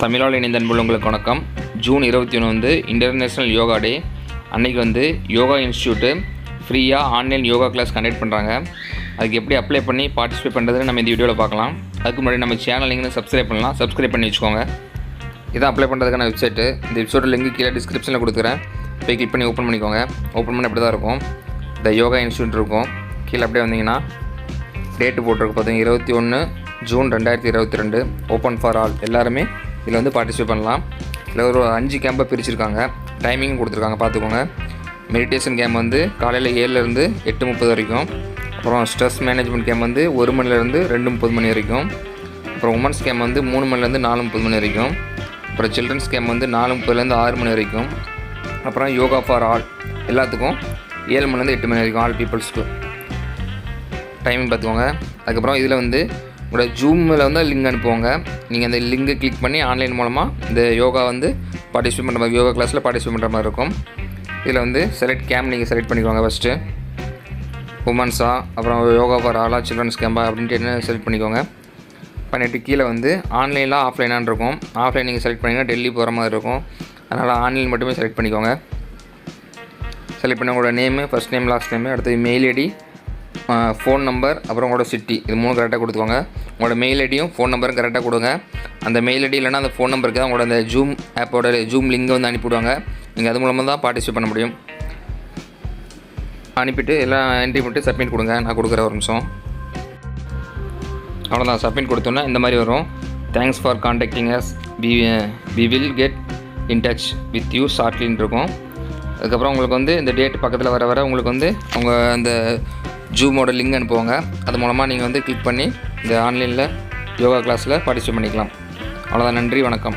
தமிழால் இணைந்த அன்புள்ளவங்களுக்கு வணக்கம். ஜூன் 21 வந்து இன்டர்நேஷ்னல் யோகா டே. அன்றைக்கி வந்து யோகா இன்ஸ்டியூட்டு ஃப்ரீயாக ஆன்லைன் யோகா கிளாஸ் கண்டக்ட் பண்ணுறாங்க. அதுக்கு எப்படி அப்ளை பண்ணி பார்ட்டிசிபேட் பண்ணுறதுன்னு நம்ம இந்த வீடியோவில் பார்க்கலாம். அதுக்கு முன்னாடி நம்ம சேனல் லிங்க் சப்ஸ்கிரைப் பண்ணலாம். சப்ஸ்கிரைப் பண்ணி வச்சுக்கோங்க. இதான் அப்ளை பண்ணுறதுக்கான வெப்சைட்டு. இந்த வெப்சைட்டோட லிங்க் கீழே டிஸ்கிரிப்ஷனில் கொடுக்குறேன். போய் கிளிக் பண்ணி ஓப்பன் பண்ணிக்கோங்க. ஓப்பன் பண்ண இப்படி தான் இருக்கும். இந்த யோகா இன்ஸ்டியூட் இருக்கும். கீழே அப்படியே வந்தீங்கன்னா டேட்டு போட்டிருக்கு பார்த்தீங்க, 21 ஜூன் 2022. Open for all. எல்லாருமே இதில் வந்து பார்ட்டிசிபேட் பண்ணலாம். இதில் ஒரு 5 கேம்பை பிரிச்சுருக்காங்க. டைமிங் கொடுத்துருக்காங்க, பார்த்துக்கோங்க. மெடிடேஷன் கேம்ப் வந்து காலையில் 7லேருந்து 8:30 வரைக்கும். அப்புறம் ஸ்ட்ரெஸ் மேனேஜ்மெண்ட் கேம்ப் வந்து 1 மணிலேருந்து 2:30 மணி வரைக்கும். அப்புறம் உமன்ஸ் கேம்ப் வந்து 3 மணிலேருந்து 4:30 மணி வரைக்கும். அப்புறம் சில்ட்ரன்ஸ் கேம்ப் வந்து 4:30லேருந்து 6 மணி வரைக்கும். அப்புறம் யோகா ஃபார் ஆல் எல்லாத்துக்கும் 7 மணிலேருந்து 8 மணி வரைக்கும், ஆல் பீப்புள்ஸ்க்கு டைமிங் பார்த்துக்கோங்க. அதுக்கப்புறம் இதில் வந்து உங்களோட ஜூமில் வந்து லிங்க் அனுப்புவாங்க. நீங்கள் அந்த லிங்கை கிளிக் பண்ணி ஆன்லைன் மூலமாக இந்த யோகா வந்து பார்ட்டிசிபேட் பண்ணுற மாதிரி, யோகா கிளாஸில் பார்ட்டிசிபேட் பண்ணுற மாதிரி இருக்கும். இதில் வந்து செலக்ட் கேம்ப் நீங்கள் செலக்ட் பண்ணிக்கோங்க. ஃபஸ்ட்டு உமன்ஸா, அப்புறம் யோகா ஃபார் ஆலா, சில்ட்ரன்ஸ் கேம்பா அப்படின்ட்டு என்ன செலக்ட் பண்ணிக்கோங்க. பண்ணிவிட்டு கீழே வந்து ஆன்லைனில் ஆஃப்லைனான்னு இருக்கும். ஆஃப்லைன் நீங்கள் செலக்ட் பண்ணிங்கன்னா டெல்லி போகிற மாதிரி இருக்கும். அதனால் ஆன்லைன் மட்டுமே செலக்ட் பண்ணிக்கோங்க. செலக்ட் பண்ணி உங்களோட name, first name, last name, அடுத்தது மெயில் ஐடி, ஃபோன் நம்பர், அப்புறம் உங்களோட சிட்டி, இது 3 கரெக்டாக கொடுத்துக்கோங்க. உங்களோட மெயில் ஐடியும் ஃபோன் நம்பரும் கரெக்டாக கொடுங்க. அந்த மெயில் ஐடி இல்லைனா அந்த ஃபோன் நம்பருக்கு தான் உங்களோட அந்த ஜூம் ஆப்போட ஜூம் லிங்கை வந்து அனுப்பிவிடுவாங்க. நீங்கள் அது மூலமாக தான் பார்ட்டிசிபேட் பண்ண முடியும். அனுப்பிட்டு எல்லாம் என்ட்ரி பண்ணிட்டு சப்மிட் கொடுங்க. நான் கொடுக்குற ஒரு நிமிஷம். அவ்வளோதான். சப்மிட் கொடுத்தோன்னா இந்த மாதிரி வரும். Thanks for contacting us, we will get in touch with you ஷார்ட்லின்னு இருக்கும். அதுக்கப்புறம் உங்களுக்கு வந்து இந்த டேட் பக்கத்தில் வர உங்களுக்கு வந்து அவங்க அந்த ஜூமோட லிங்க் அனுப்புவாங்க. அது மூலமாக நீங்கள் வந்து கிளிக் பண்ணி இந்த ஆன்லைனில் யோகா கிளாஸில் பார்ட்டிசிபேட் பண்ணிக்கலாம். அவ்வளோதான். நன்றி, வணக்கம்.